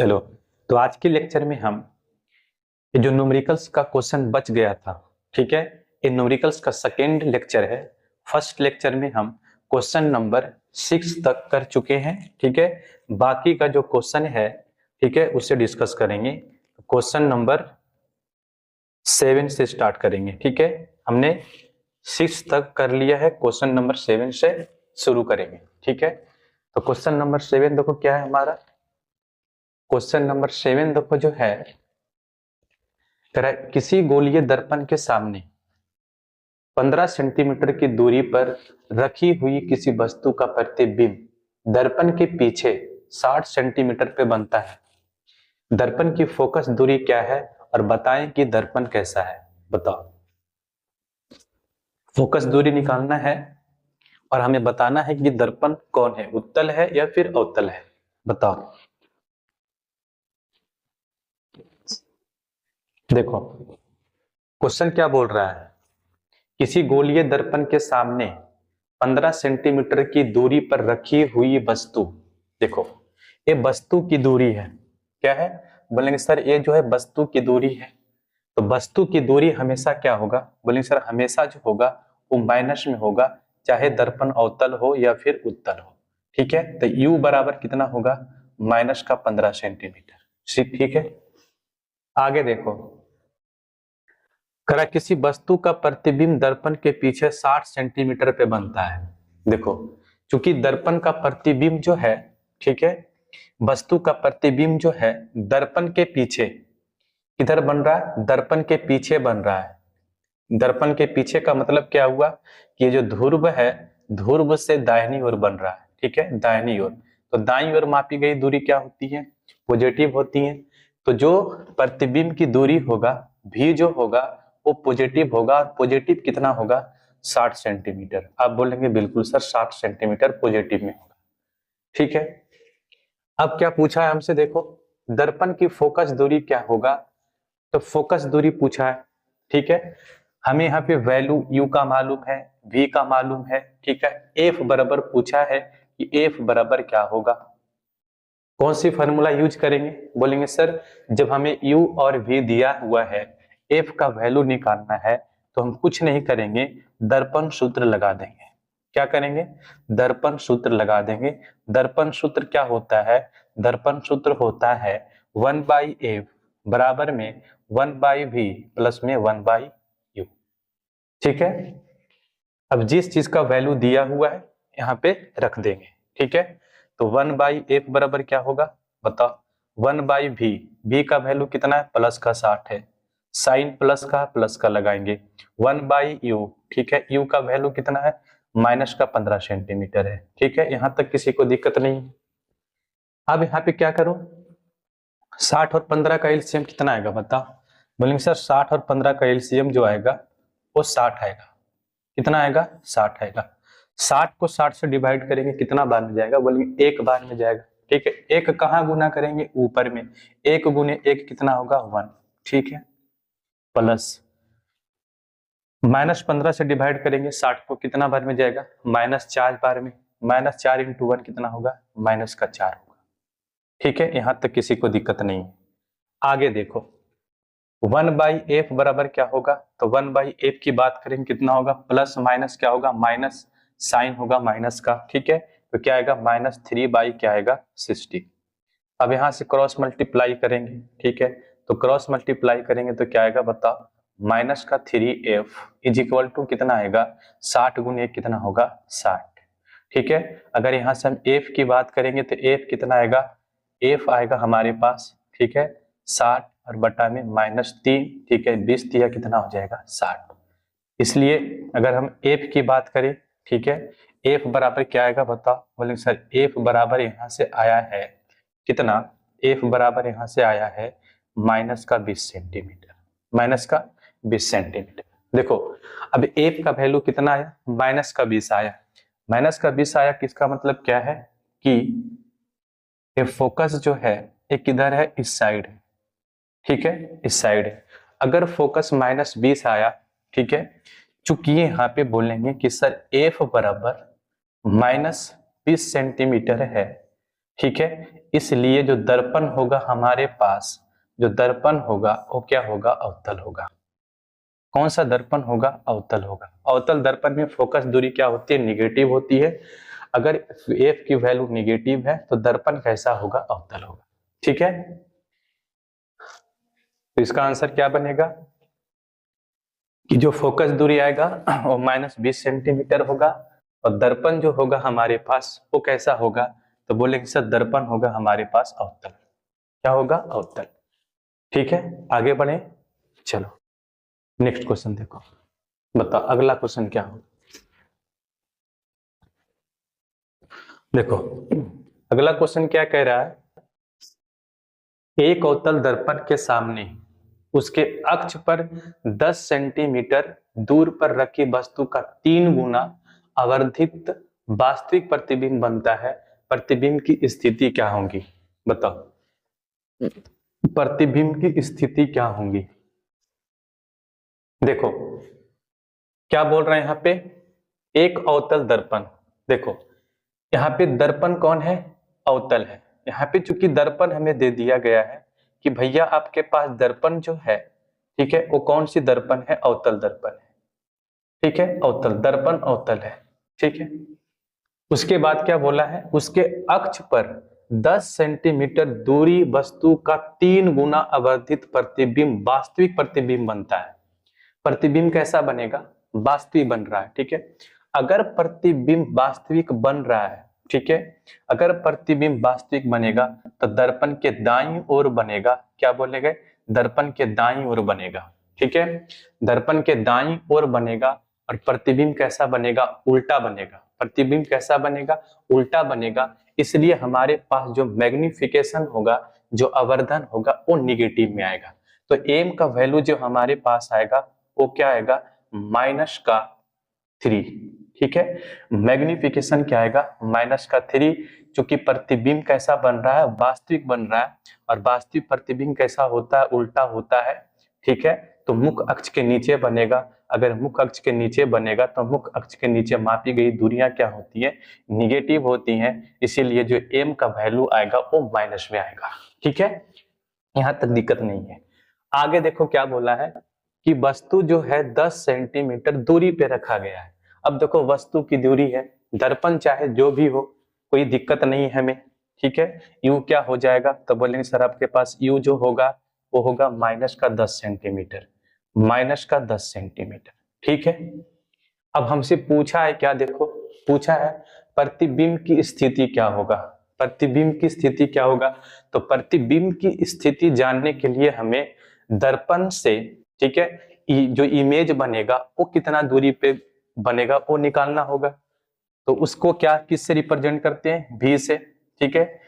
चलो, तो आज के लेक्चर में हम ये जो न्यूमेरिकल्स का क्वेश्चन बच गया था, ठीक है, ये न्यूमेरिकल्स का सेकेंड लेक्चर है। फर्स्ट लेक्चर में हम क्वेश्चन नंबर 6 तक कर चुके हैं, ठीक है। बाकी का जो क्वेश्चन है, ठीक है, उसे डिस्कस करेंगे। क्वेश्चन नंबर 7 से स्टार्ट करेंगे, ठीक है। हमने 6 तक कर लिया है, क्वेश्चन नंबर 7 से शुरू करेंगे, ठीक है। तो क्वेश्चन नंबर 7 देखो क्या है हमारा। क्वेश्चन नंबर 7 देखो जो है, किसी गोलीय दर्पण के सामने 15 सेंटीमीटर की दूरी पर रखी हुई किसी वस्तु का प्रतिबिंब दर्पण के पीछे 60 सेंटीमीटर पे बनता है। दर्पण की फोकस दूरी क्या है और बताएं कि दर्पण कैसा है। बताओ, फोकस दूरी निकालना है और हमें बताना है कि दर्पण कौन है, उत्तल है या फिर अवतल है। बताओ, देखो क्वेश्चन क्या बोल रहा है। किसी गोलीय दर्पण के सामने 15 सेंटीमीटर की दूरी पर रखी हुई वस्तु, देखो ये वस्तु की दूरी है। क्या है? बोलेंगे सर ये जो है वस्तु की दूरी है। तो वस्तु की दूरी हमेशा क्या होगा? बोलेंगे सर हमेशा जो होगा वो माइनस में होगा, चाहे दर्पण अवतल हो या फिर उत्तल हो, ठीक है। तो u बराबर कितना होगा? माइनस का 15 सेंटीमीटर, ठीक है। आगे देखो, करा किसी वस्तु का प्रतिबिंब दर्पण के पीछे 60 सेंटीमीटर पे बनता है। देखो, चूंकि दर्पण का प्रतिबिंब जो है, ठीक है, वस्तु का प्रतिबिंब जो है दर्पण के पीछे किधर बन रहा है? दर्पण के पीछे बन रहा है। दर्पण के पीछे का मतलब क्या हुआ कि ये जो ध्रुव है, ध्रुव से दाहिनी ओर बन रहा है, ठीक है, दाहिनी ओर। तो दाईं ओर मापी गई दूरी क्या होती है? पॉजिटिव होती है। तो जो प्रतिबिंब की दूरी होगा, भी जो होगा वो पॉजिटिव होगा। और पॉजिटिव कितना होगा? 60 सेंटीमीटर। आप बोलेंगे बिल्कुल सर 60 सेंटीमीटर पॉजिटिव में होगा, ठीक है। अब क्या पूछा है हमसे, देखो दर्पण की फोकस दूरी क्या होगा। तो फोकस दूरी पूछा है, ठीक है। हमें यहाँ पे वैल्यू u का मालूम है, v का मालूम है, ठीक है। f बराबर पूछा है कि f बराबर क्या होगा। कौन सी फॉर्मूला यूज करेंगे? बोलेंगे सर जब हमें u और v दिया हुआ है, f का वैल्यू निकालना है, तो हम कुछ नहीं करेंगे, दर्पण सूत्र लगा देंगे। क्या करेंगे? दर्पण सूत्र लगा देंगे। दर्पण सूत्र क्या होता है? दर्पण सूत्र होता है 1/f बराबर में 1/v प्लस में 1/u, ठीक है। अब जिस चीज का वैल्यू दिया हुआ है यहाँ पे रख देंगे, ठीक है। तो 1/f बराबर क्या होगा? बताओ, 1/v, v का वैल्यू कितना है? प्लस का 60 है, साइन प्लस का लगाएंगे। 1/u, ठीक है, u का वैल्यू कितना है? माइनस का 15 सेंटीमीटर है, ठीक है। यहां तक किसी को दिक्कत नहीं है। अब यहाँ पे क्या करो, 60 और 15 का एलसीएम कितना आएगा? बताओ। बोलेंगे सर 60 और 15 का एलसीएम जो आएगा वो 60 आएगा। कितना आएगा? 60 आएगा। 60 को 60 से डिवाइड करेंगे, कितना बार में जाएगा? बोलेंगे एक बार में जाएगा, ठीक है। एक कहाँ गुना करेंगे? ऊपर में। एक गुने एक कितना होगा? 1, ठीक है। प्लस -15 से डिवाइड करेंगे, 60 को कितना बार में जाएगा? -4 बार में। -4 इंटू 1 कितना होगा? -4 होगा, ठीक है। यहां तक किसी को दिक्कत नहीं है। आगे देखो, 1/f बराबर क्या होगा? तो 1/f की बात करेंगे, कितना होगा? प्लस माइनस क्या होगा? माइनस, साइन होगा माइनस का, ठीक है। तो क्या आएगा? -3 क्या आएगा? 60। अब यहां से क्रॉस मल्टीप्लाई करेंगे, ठीक है। तो क्रॉस मल्टीप्लाई करेंगे तो क्या आएगा? बताओ। माइनस का 3f इज इक्वल टू कितना आएगा? 60 गुने कितना होगा? 60, ठीक है। अगर यहां से हम f की बात करेंगे तो f कितना आएगा? f आएगा हमारे पास, ठीक है, 60 और बटा में -3, ठीक है। 20 दिया कितना हो जाएगा? 60। इसलिए अगर हम f की बात करें, ठीक है, f बराबर क्या आएगा? बताओ। बोलेंगे सर f बराबर यहां से आया है कितना? f बराबर यहां से आया है माइनस का 20 सेंटीमीटर, माइनस का 20 सेंटीमीटर। देखो अब f का वैल्यू कितना आया? माइनस का 20 आया। माइनस का 20 आया, किसका मतलब क्या है कि ये फोकस जो है ये किधर है? इस साइड है, ठीक है, इस साइड है। अगर फोकस -20 आया, ठीक है, चूंकि यहाँ पे बोलेंगे कि सर f बराबर -20 सेंटीमीटर है, ठीक है। इसलिए जो दर्पण होगा हमारे पास, जो दर्पण होगा वो क्या होगा, अवतल होगा। कौन सा दर्पण होगा, अवतल होगा। अवतल दर्पण में फोकस दूरी क्या होती है, निगेटिव होती है। अगर एफ की वैल्यू निगेटिव है तो दर्पण कैसा होगा, अवतल होगा। ठीक है, तो इसका आंसर क्या बनेगा कि जो फोकस दूरी आएगा वो -20 सेंटीमीटर होगा और दर्पण जो होगा हमारे पास वो कैसा होगा, तो बोलेंगे सर दर्पण होगा हमारे पास अवतल। क्या होगा, अवतल। ठीक है, आगे बढ़े। चलो नेक्स्ट क्वेश्चन देखो, बताओ अगला क्वेश्चन क्या होगा। देखो अगला क्वेश्चन क्या कह रहा है, एक अवतल दर्पण के सामने उसके अक्ष पर 10 सेंटीमीटर दूर पर रखी वस्तु का 3 गुना आवर्धित वास्तविक प्रतिबिंब बनता है। प्रतिबिंब की स्थिति क्या होगी, बताओ प्रतिबिंब की स्थिति क्या होगी। देखो क्या बोल रहे हैं यहाँ पे, एक अवतल दर्पण। देखो यहाँ पे दर्पण कौन है, अवतल है। यहाँ पे चूंकि दर्पण हमें दे दिया गया है कि भैया आपके पास दर्पण जो है, ठीक है, वो कौन सी दर्पण है, अवतल दर्पण है। ठीक है, अवतल दर्पण अवतल है। ठीक है, उसके बाद क्या बोला है, उसके अक्ष पर 10 सेंटीमीटर दूरी वस्तु का 3 गुना आवर्धित प्रतिबिंब वास्तविक प्रतिबिंब बनता है। प्रतिबिंब कैसा बनेगा, वास्तविक बन रहा है। ठीक है, अगर प्रतिबिंब वास्तविक बन रहा है, ठीक है, अगर प्रतिबिंब वास्तविक बनेगा तो दर्पण के दाईं ओर बनेगा। क्या बोलेंगे, दर्पण के दाईं ओर बनेगा। ठीक है, दर्पण के दाईं ओर बनेगा और प्रतिबिंब कैसा बनेगा, उल्टा बनेगा। प्रतिबिंब कैसा बनेगा, उल्टा बनेगा। इसलिए हमारे पास जो मैग्निफिकेशन होगा, जो आवर्धन होगा वो निगेटिव में आएगा। तो एम का वैल्यू जो हमारे पास आएगा वो क्या आएगा, -3। ठीक है, मैग्निफिकेशन क्या आएगा, -3। क्योंकि प्रतिबिंब कैसा बन रहा है, वास्तविक बन रहा है और वास्तविक प्रतिबिंब कैसा होता है, उल्टा होता है। ठीक है, तो मुख्य अक्ष के नीचे बनेगा। अगर मुख्य अक्ष के नीचे बनेगा तो मुख्य अक्ष के नीचे मापी गई दूरियां क्या होती है, निगेटिव होती हैं। इसीलिए जो एम का वैल्यू आएगा वो माइनस में आएगा। ठीक है, यहां तक दिक्कत नहीं है। आगे देखो क्या बोला है कि वस्तु जो है 10 सेंटीमीटर दूरी पे रखा गया है। अब देखो वस्तु की दूरी है, दर्पण चाहे जो भी हो कोई दिक्कत नहीं है हमें। ठीक है, यू क्या हो जाएगा, तो बोलेंगे सर आपके पास यू जो होगा वो होगा -10 सेंटीमीटर, -10 सेंटीमीटर। ठीक है, अब हमसे पूछा है क्या, देखो पूछा है प्रतिबिंब की स्थिति क्या होगा। प्रतिबिंब की स्थिति क्या होगा, तो प्रतिबिंब की स्थिति जानने के लिए हमें दर्पण से, ठीक है, जो इमेज बनेगा वो कितना दूरी पे बनेगा वो निकालना होगा। तो उसको क्या किससे रिप्रेजेंट करते हैं, भी से। ठीक है,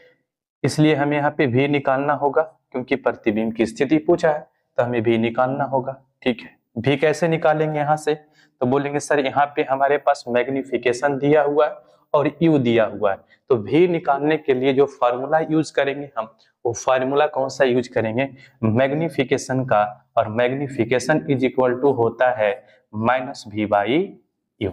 इसलिए हमें यहाँ पे भी निकालना होगा क्योंकि प्रतिबिंब की स्थिति पूछा है तो हमें भी निकालना होगा। ठीक है, भी कैसे निकालेंगे यहाँ से, तो बोलेंगे सर यहाँ पे हमारे पास मैग्निफिकेशन दिया हुआ है और यू दिया हुआ है। तो भी निकालने के लिए जो फार्मूला यूज करेंगे हम, वो फार्मूला कौन सा यूज करेंगे, मैग्निफिकेशन का। और मैग्निफिकेशन इज इक्वल टू होता है -v/u,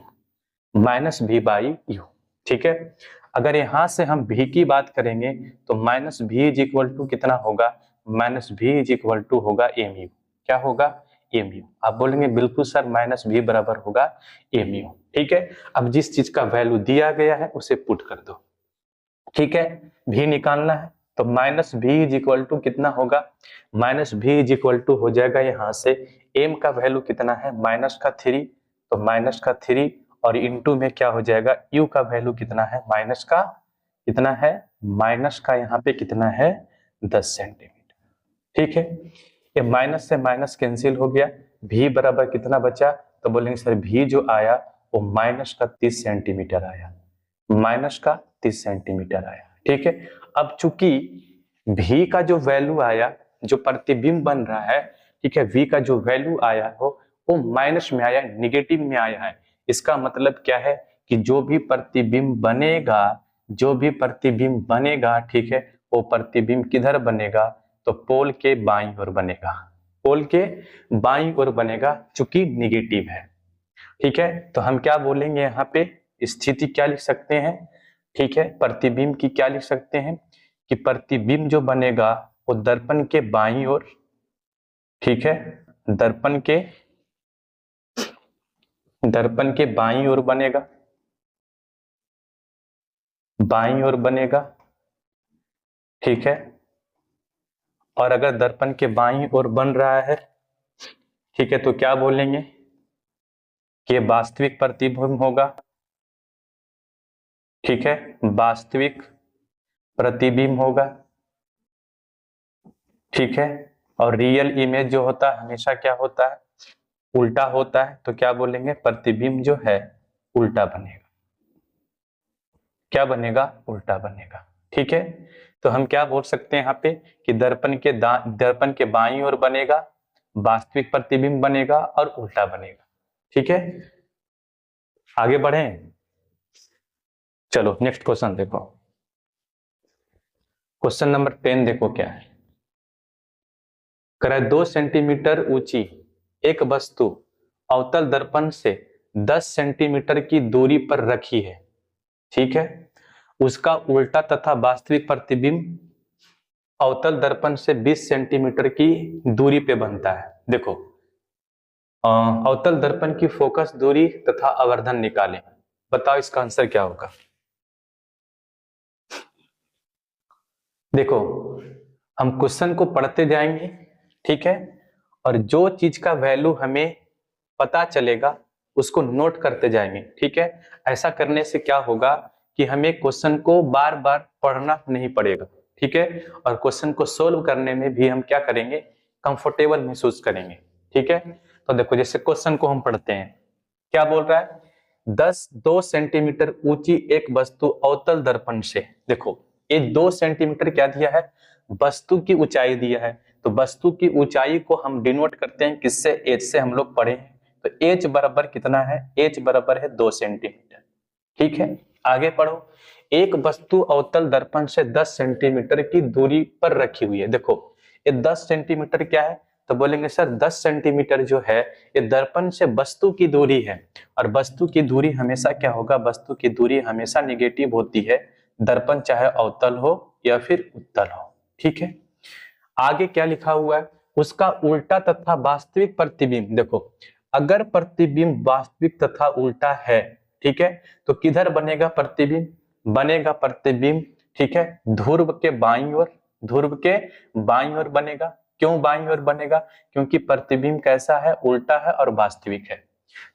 -v/u। ठीक है, अगर यहां से हम v की बात करेंगे तो -v इज इक्वल टू कितना होगा, -v इज इक्वल टू होगा mu। क्या होगा, mu। आप बोलेंगे बिल्कुल सर -v बराबर होगा mu। ठीक है, अब जिस चीज का वैल्यू दिया गया है उसे पुट कर दो। ठीक है, v निकालना है तो -v इज इक्वल टू कितना होगा, -v इज इक्वल टू हो जाएगा यहाँ से m का वैल्यू कितना है, -3, तो -3 और इनटू में क्या हो जाएगा, u का वैल्यू कितना है, कितना है, माइनस का यहाँ पे कितना है, 10 सेंटीमीटर। ठीक है, ये माइनस से माइनस कैंसिल हो गया, v बराबर कितना बचा, तो बोलेंगे सर v जो आया वो -30 सेंटीमीटर आया, -30 सेंटीमीटर आया। ठीक है, अब चूंकि v का जो वैल्यू आया, जो प्रतिबिंब बन रहा है, ठीक है, v का जो वैल्यू आया हो वो माइनस में आया, निगेटिव में आया है। इसका मतलब क्या है कि जो भी प्रतिबिंब बनेगा, जो भी प्रतिबिंब बनेगा, ठीक है, वो प्रतिबिंब किधर बनेगा, तो पोल के बाईं ओर बनेगा, पोल के बाईं ओर बनेगा चूंकि निगेटिव है। ठीक है, तो हम क्या बोलेंगे यहाँ पे, स्थिति क्या लिख सकते हैं, ठीक है, प्रतिबिंब की क्या लिख सकते हैं कि प्रतिबिंब जो बनेगा वो दर्पण के बाईं ओर, ठीक है, दर्पण के बाईं ओर बनेगा, बाईं ओर बनेगा, ठीक है। और अगर दर्पण के बाईं ओर बन रहा है, ठीक है, तो क्या बोलेंगे कि ये वास्तविक प्रतिबिंब होगा, ठीक है, वास्तविक प्रतिबिंब होगा, ठीक है। और रियल इमेज जो होता है हमेशा क्या होता है, उल्टा होता है, तो क्या बोलेंगे प्रतिबिंब जो है उल्टा बनेगा, क्या बनेगा, उल्टा बनेगा, ठीक है। तो हम क्या बोल सकते हैं यहाँ पे कि दर्पण के बाईं ओर बनेगा, वास्तविक प्रतिबिंब बनेगा और उल्टा बनेगा, ठीक है। आगे बढ़ें, चलो नेक्स्ट क्वेश्चन देखो, क्वेश्चन नंबर 10 देखो क्या है, कह 2 सेंटीमीटर ऊंची एक वस्तु अवतल दर्पण से 10 सेंटीमीटर की दूरी पर रखी है, ठीक है, उसका उल्टा तथा वास्तविक प्रतिबिंब अवतल दर्पण से 20 सेंटीमीटर की दूरी पे बनता है। देखो अवतल दर्पण की फोकस दूरी तथा आवर्धन निकालें, बताओ इसका आंसर क्या होगा। देखो हम क्वेश्चन को पढ़ते जाएंगे, ठीक है, और जो चीज का वैल्यू हमें पता चलेगा उसको नोट करते जाएंगे, ठीक है। ऐसा करने से क्या होगा कि हमें क्वेश्चन को बार बार पढ़ना नहीं पड़ेगा, ठीक है, और क्वेश्चन को सोल्व करने में भी हम क्या करेंगे, कंफर्टेबल महसूस करेंगे, ठीक है। तो देखो जैसे क्वेश्चन को हम पढ़ते हैं, क्या बोल रहा है, 2 सेंटीमीटर ऊंची एक वस्तु अवतल दर्पण से, देखो ये 2 सेंटीमीटर क्या दिया है, वस्तु की ऊंचाई दिया है, तो वस्तु की ऊंचाई को हम डिनोट करते हैं किससे, एच से, हम लोग पढ़े हैं, तो एच बराबर कितना है, एच बराबर है 2 सेंटीमीटर, ठीक है। आगे पढ़ो, एक वस्तु अवतल दर्पण से 10 सेंटीमीटर की दूरी पर रखी हुई है, देखो ये 10 सेंटीमीटर क्या है, तो बोलेंगे सर 10 सेंटीमीटर जो है ये दर्पण से वस्तु की दूरी है, और वस्तु की दूरी हमेशा क्या होगा, वस्तु की दूरी हमेशा निगेटिव होती है, दर्पण चाहे अवतल हो या फिर उत्तल हो, ठीक है। आगे क्या लिखा हुआ है, उसका उल्टा तथा वास्तविक प्रतिबिंब, देखो अगर प्रतिबिंब वास्तविक तथा उल्टा है, ठीक है, तो किधर बनेगा प्रतिबिंब, बनेगा प्रतिबिंब, ठीक है, ध्रुव के बाईं ओर, ध्रुव के बाईं ओर बनेगा। क्यों बाईं ओर बनेगा, क्योंकि प्रतिबिंब कैसा है, उल्टा है और वास्तविक है,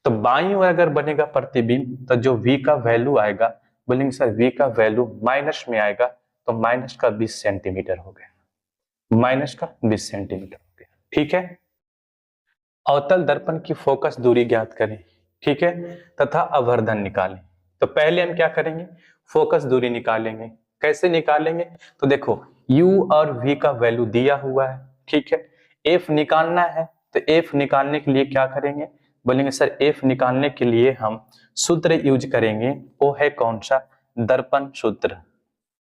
तो बाईं ओर अगर बनेगा प्रतिबिंब तो जो v का वैल्यू आएगा, बोलेंगे सर v का वैल्यू माइनस में आएगा, तो माइनस का 20 सेंटीमीटर हो गया, माइनस का 20 सेंटीमीटर हो गया, ठीक है। अवतल दर्पण की फोकस दूरी ज्ञात करें, ठीक है, तथा आवर्धन निकालें। तो पहले हम क्या करेंगे, फोकस दूरी निकालेंगे, कैसे निकालेंगे, तो देखो u और v का वैल्यू दिया हुआ है, ठीक है, f निकालना है, तो f निकालने के लिए क्या करेंगे, बोलेंगे सर f निकालने के लिए हम सूत्र यूज करेंगे, वो है कौन सा, दर्पण सूत्र,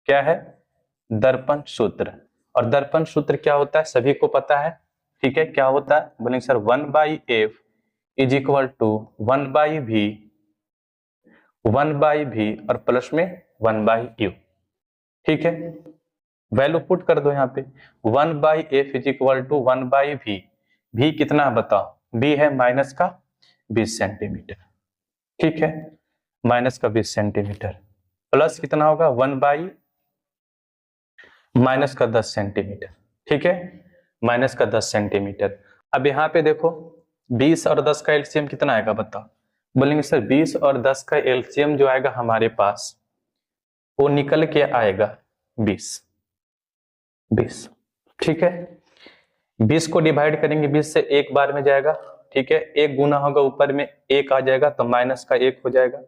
क्या है, दर्पण सूत्र। और दर्पण सूत्र क्या होता है सभी को पता है, ठीक है, क्या होता है, बोलेंगे sir 1/f is equal to 1/v, 1/v और प्लस में 1/u, ठीक है। वैल्यू पुट कर दो यहाँ पे, 1/f is equal to 1/v, v कितना है बताओ, v है माइनस का 20 सेंटीमीटर, ठीक है, माइनस का 20 सेंटीमीटर, प्लस कितना होगा, माइनस का 10 सेंटीमीटर, ठीक है, माइनस का 10 सेंटीमीटर। अब यहाँ पे देखो 20 और 10 का एलसीएम कितना आएगा बताओ, बोलेंगे सर 20 और 10 का एलसीएम जो आएगा हमारे पास वो निकल के आएगा 20, 20, ठीक है। 20 को डिवाइड करेंगे 20 से एक बार में जाएगा, ठीक है, एक गुना होगा ऊपर में एक आ जाएगा तो माइनस का 1 हो जाएगा,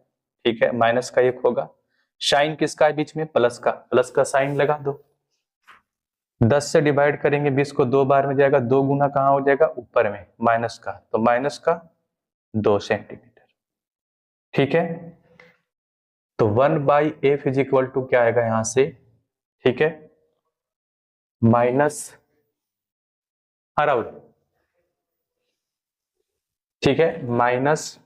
ठीक है, माइनस का 1 होगा, साइन किसका है बीच में, प्लस का, प्लस का साइन लगा दो। 10 से डिवाइड करेंगे 20 को दो बार में जाएगा, दो गुना कहां हो जाएगा, ऊपर में माइनस का, तो माइनस का 2 सेंटीमीटर, ठीक है। तो 1/f इज इक्वल टू क्या आएगा यहां से, ठीक है, माइनस अराउंड, ठीक है, माइनस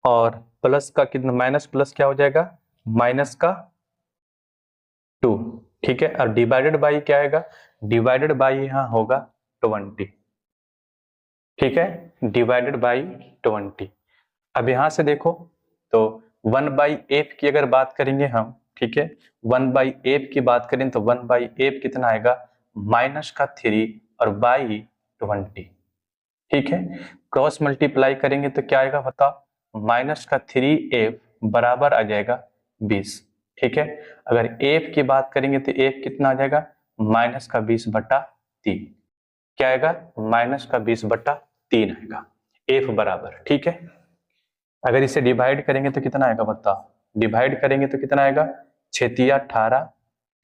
और प्लस का कितना, माइनस प्लस क्या हो जाएगा, माइनस का 2, ठीक है। और डिवाइडेड बाई क्या आएगा, डिवाइडेड बाई यहाँ होगा 20, ठीक है, डिवाइडेड बाई 20। अब यहां से देखो तो 1/f की अगर बात करेंगे हम, ठीक है, 1/f की बात करें तो 1/f कितना आएगा, -3 और बाई 20, ठीक है। क्रॉस मल्टीप्लाई करेंगे तो क्या आएगा बताओ, -3f बराबर आ जाएगा 20, ठीक है। अगर f की बात करेंगे तो f कितना आ जाएगा, -20/3, क्या आएगा, -20/3 आएगा f बराबर, ठीक है। अगर इसे डिवाइड करेंगे तो कितना आएगा बताओ, डिवाइड करेंगे तो कितना आएगा, 6×18,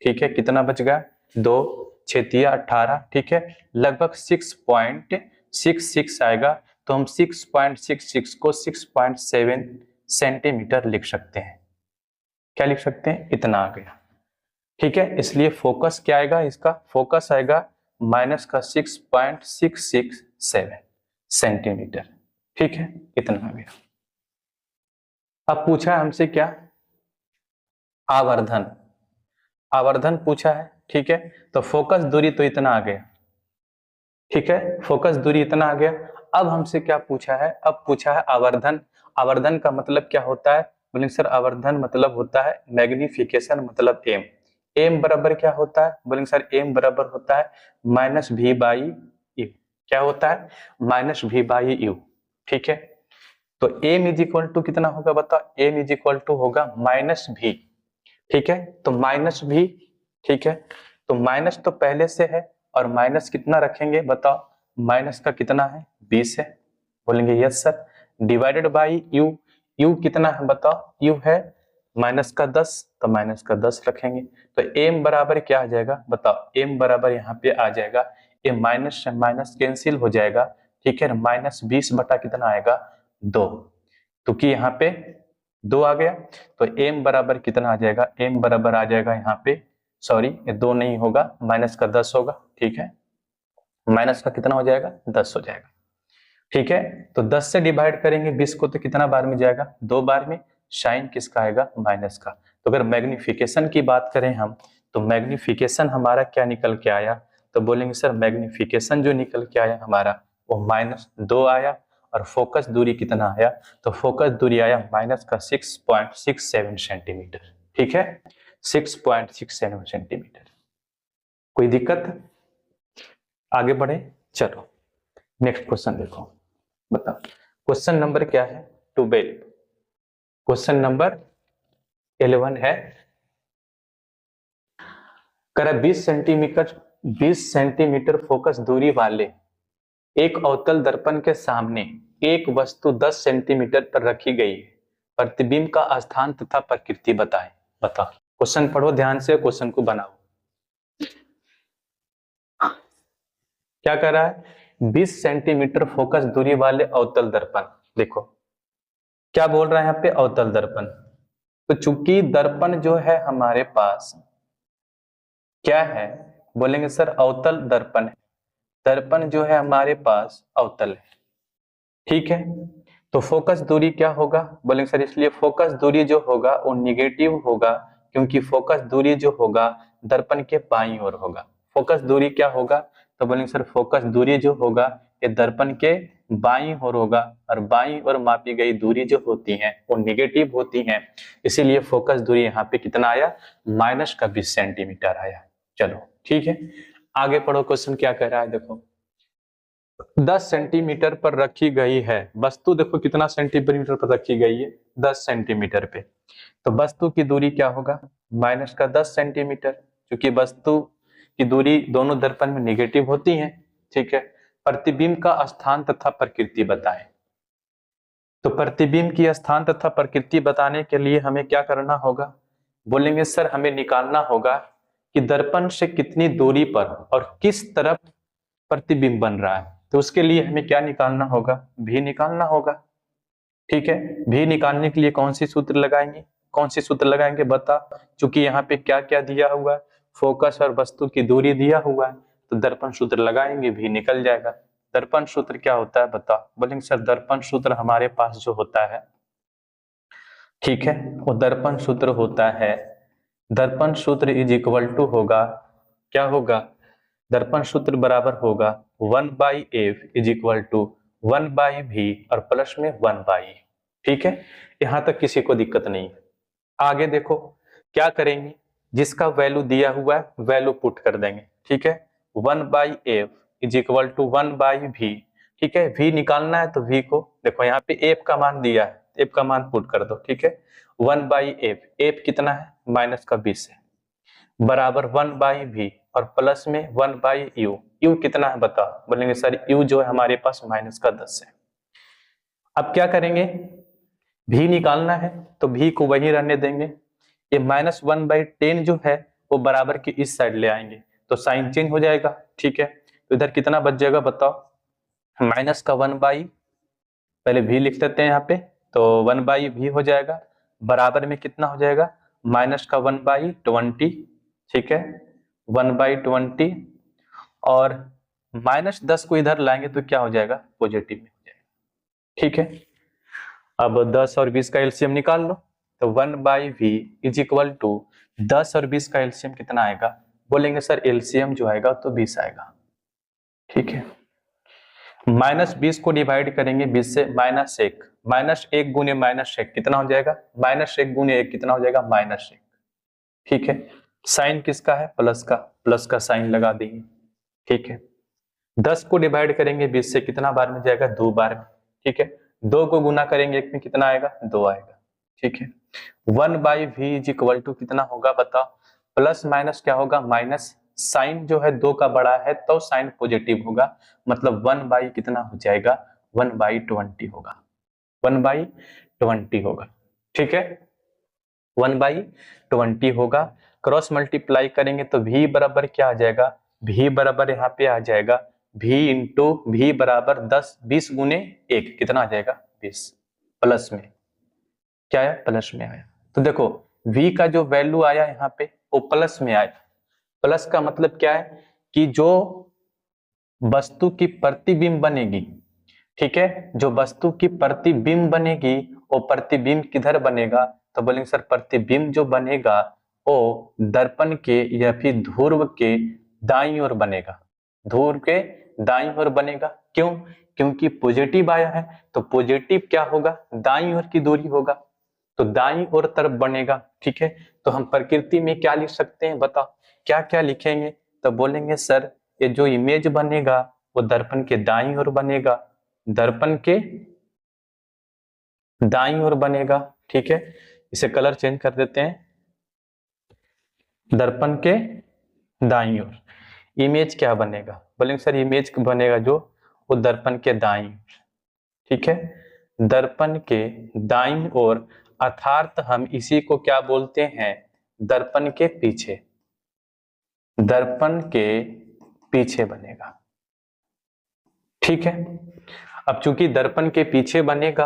ठीक है, कितना बच गया 2, 6×18, ठीक है, लगभग 6.66 आएगा। तो हम 6.66 को 6.7 सेंटीमीटर लिख सकते हैं। क्या लिख सकते हैं, इतना आ गया, ठीक है। इसलिए फोकस क्या आएगा, इसका फोकस आएगा -6.667 सेंटीमीटर, ठीक है, इतना आ गया। अब पूछा है हमसे क्या, आवर्धन, आवर्धन पूछा है, ठीक है। तो फोकस दूरी तो इतना आ गया, ठीक है, फोकस दूरी इतना आ गया। अब हमसे क्या पूछा है, अब पूछा है आवर्धन। आवर्धन का मतलब क्या होता है, बोलेंगे सर आवर्धन मतलब होता है मैग्निफिकेशन, मतलब एम। एम बराबर क्या होता है, बोलेंगे सर एम बराबर होता है -v/u। क्या होता है, -v/u, ठीक है। तो m इज इक्वल टू कितना होगा बताओ, m इज इक्वल टू होगा -v, ठीक है। तो -v, ठीक है, तो माइनस तो पहले से है और माइनस कितना रखेंगे बताओ, माइनस का कितना है 20 है, बोलेंगे yes sir. Divided by u, u कितना है बताओ, u है -10, तो -10 रखेंगे। तो m बराबर क्या आ जाएगा बताओ, m बराबर यहाँ पे आ जाएगा, ये माइनस से माइनस कैंसिल हो जाएगा, ठीक है, -20 बटा कितना आएगा 2, क्योंकि यहाँ पे 2 आ गया। तो m बराबर कितना आ जाएगा, m बराबर आ जाएगा यहाँ पे, सॉरी ये 2 नहीं होगा, -10 होगा, ठीक है, माइनस का कितना हो जाएगा 10 हो जाएगा, ठीक है। तो 10 से डिवाइड करेंगे 20 को तो कितना बार में जाएगा, 2 बार में। साइन किसका आएगा, माइनस का। तो अगर मैग्निफिकेशन की बात करें हम, तो मैग्निफिकेशन हमारा क्या निकल के आया, तो बोलेंगे सर मैग्निफिकेशन जो निकल के आया हमारा वो -2 आया। और फोकस दूरी कितना आया, तो फोकस दूरी आया -6.67 सेंटीमीटर, ठीक है, 6.67 सेंटीमीटर। कोई दिक्कत, आगे बढ़े, चलो नेक्स्ट क्वेश्चन देखो, बताओ क्वेश्चन नंबर क्या है, 12। क्वेश्चन नंबर 11 है, करा 20 सेंटीमीटर फोकस दूरी वाले एक अवतल दर्पण के सामने एक वस्तु 10 सेंटीमीटर पर रखी गई है, प्रतिबिंब का स्थान तथा प्रकृति बताएं। बताओ, क्वेश्चन पढ़ो ध्यान से, क्वेश्चन को बनाओ। क्या कर रहा है, 20 सेंटीमीटर फोकस दूरी वाले अवतल दर्पण, देखो क्या बोल रहा है यहाँ पे, अवतल दर्पण। तो चूंकि दर्पण जो है हमारे पास क्या है, बोलेंगे सर अवतल दर्पण है, दर्पण जो है हमारे पास अवतल है, ठीक है। तो फोकस दूरी क्या होगा, बोलेंगे सर इसलिए फोकस दूरी जो होगा वो निगेटिव होगा, क्योंकि फोकस दूरी जो होगा दर्पण के बाईं ओर होगा। फोकस दूरी क्या होगा, तो बोलेंगे सर फोकस दूरी जो होगा ये दर्पण के बाईं ओर होगा, और बाईं ओर मापी गई दूरी जो होती है वो निगेटिव होती है, इसीलिए फोकस दूरी यहाँ पे कितना आया, -20 सेंटीमीटर आया। चलो ठीक है, आगे पढ़ो, क्वेश्चन क्या कह रहा है, देखो 10 सेंटीमीटर पर रखी गई है वस्तु, देखो कितना सेंटीमीटर पर रखी गई है, 10 सेंटीमीटर पे। तो वस्तु की दूरी क्या होगा, -10 सेंटीमीटर, क्योंकि वस्तु की दूरी दोनों दर्पण में निगेटिव होती है, ठीक है। प्रतिबिंब का स्थान तथा प्रकृति बताएं। तो प्रतिबिंब की स्थान तथा प्रकृति बताने के लिए हमें क्या करना होगा, बोलेंगे सर हमें निकालना होगा कि दर्पण से कितनी दूरी पर और किस तरफ प्रतिबिंब बन रहा है। तो उसके लिए हमें क्या निकालना होगा, भी निकालना होगा, ठीक है। भी निकालने के लिए कौन सी सूत्र लगाएंगे, कौन सी सूत्र लगाएंगे बता, क्योंकि यहाँ पे क्या क्या दिया हुआ है, फोकस और वस्तु की दूरी दिया हुआ है, तो दर्पण सूत्र लगाएंगे भी निकल जाएगा। दर्पण सूत्र क्या होता है बता, बोलेंगे सर दर्पण सूत्र हमारे पास जो होता है ठीक है। वो दर्पण सूत्र होता है, दर्पण सूत्र इज इक्वल टू होगा, क्या होगा, दर्पण सूत्र बराबर होगा 1/f is equal to 1/v और प्लस में 1/e। ठीक है, यहां तक किसी को दिक्कत नहीं है। आगे देखो क्या करेंगे, जिसका वैल्यू दिया हुआ है वैल्यू पुट कर देंगे। ठीक है, 1/f is equal to 1/v। ठीक है, v निकालना है तो v को देखो यहाँ पे f का मान दिया है, f का मान पुट कर दो। ठीक है, 1/f, f कितना है माइनस का 20 है, बराबर 1/v और प्लस में 1/u। u कितना है बताओ, बोलेंगे सर u जो है हमारे पास माइनस का 10 है। अब क्या करेंगे, v निकालना है तो v को वही रहने देंगे, ये -1/10 जो है वो बराबर की इस साइड ले आएंगे तो साइन चेंज हो जाएगा। ठीक है, तो इधर कितना बच जाएगा बताओ, माइनस का 1/, पहले v लिख देते हैं यहाँ पे, तो 1/v हो जाएगा, बराबर में कितना हो जाएगा, माइनस का 1/20। ठीक है, 1/20 और -10 को इधर लाएंगे तो क्या हो जाएगा, पॉजिटिव में हो जाएगा। ठीक है, अब 10 और 20 का एलसीएम निकाल लो, तो 1/v इज इक्वल टू 10 और 20 का एलसीएम कितना आएगा, बोलेंगे सर एलसीएम जो आएगा तो 20 आएगा। ठीक है, -20 को डिवाइड करेंगे 20 से, -1, -1 गुने -1 कितना हो जाएगा, -1 गुने 1 कितना हो जाएगा, -1। ठीक है, साइन किसका है, प्लस का, प्लस का साइन लगा देंगे। ठीक है, 10 को डिवाइड करेंगे 20 से, कितना बार में जाएगा, 2 बार में। ठीक है, 2 को गुना करेंगे 1 में कितना आएगा, 2 आएगा। ठीक है, 1/v इज इक्वल टू कितना होगा बताओ, प्लस माइनस क्या होगा, माइनस, साइन जो है 2 का बड़ा है तो साइन पॉजिटिव होगा, मतलब 1/, कितना हो जाएगा, 1/20 होगा, 1/20 होगा। ठीक है, 1/20 होगा। क्रॉस मल्टीप्लाई करेंगे तो v बराबर क्या आ जाएगा, v बराबर यहाँ पे आ जाएगा v इंटू v बराबर 10, 20 गुने 1 कितना आ जाएगा, 20, प्लस में क्या है, प्लस में आया। तो देखो v का जो वैल्यू आया यहाँ पे वो प्लस में आया, प्लस का मतलब क्या है कि जो वस्तु की प्रतिबिंब बनेगी, ठीक है, जो वस्तु की प्रतिबिंब बनेगी वो प्रतिबिंब किधर बनेगा, तो बोलेंगे सर प्रतिबिंब जो बनेगा वो दर्पण के या फिर ध्रुव के दाईं ओर बनेगा, ध्रुव के दाईं ओर बनेगा। क्यों, क्योंकि पॉजिटिव आया है तो पॉजिटिव क्या होगा, दाईं ओर की दूरी होगा, तो दाईं ओर तरफ बनेगा। ठीक है, तो हम प्रकृति में क्या लिख सकते हैं बताओ, क्या क्या लिखेंगे, तो बोलेंगे सर ये जो इमेज बनेगा वो दर्पण के दाईं ओर बनेगा, दर्पण के दाईं ओर बनेगा। ठीक है, इसे कलर चेंज कर देते हैं, दर्पण के दाईं ओर इमेज क्या बनेगा, बोलेंगे सर इमेज बनेगा जो वो दर्पण के दाईं ओर। ठीक है, दर्पण के दाईं ओर, अर्थात हम इसी को क्या बोलते हैं, दर्पण के पीछे, दर्पण के पीछे बनेगा। ठीक है, अब चूंकि दर्पण के पीछे बनेगा,